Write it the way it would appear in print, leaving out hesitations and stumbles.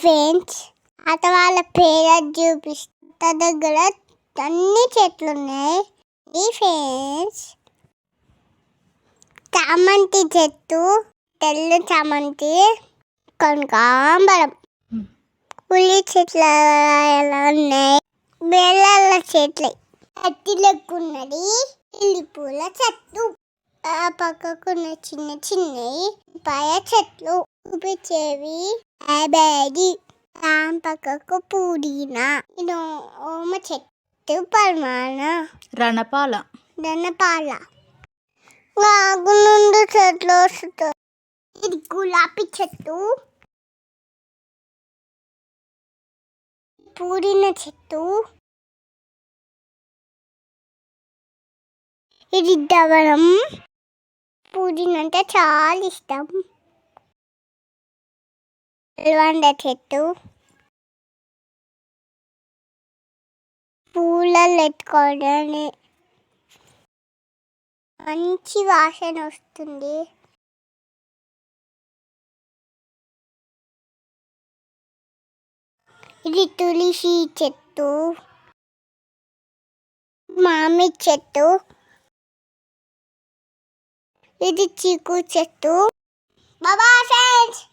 Friends అత వాళ్ళ పేరు చూపిస్తా దగ్గర అన్ని చెట్లు ఉన్నాయి. ఈ ఫ్రెండ్స్ చామంతి చెట్టు, తెల్ల చామంతి, కనకాంబరం, పులి చెట్లు ఎలా ఉన్నాయి, బెల్లల చెట్లు, అట్టి లెక్కున్నది, ఇల్లి పూల చెట్టు, ఆ పక్కకున్న చిన్న చిన్నవి పాయ చెట్లు చూపించేవి. అబ్యాడి దాని పక్కకు పుదీనా, ఇది ఓమ చెట్టు, పరమాన రణపాల వాగు నుండి చెట్లు వస్తాయి. ఇది గులాబీ చెట్టు, పుదీనా చెట్టు, ఇది దవనం. పుదీనా అంటే చాలా ఇష్టం. వండ చెట్టు, పూలలో ఎత్తుకోవడానికి మంచి వాసన వస్తుంది. ఇది తులసి చెట్టు, మామిడి చెట్టు, ఇది చీకు చెట్టు. బాబా ఫ్రెండ్స్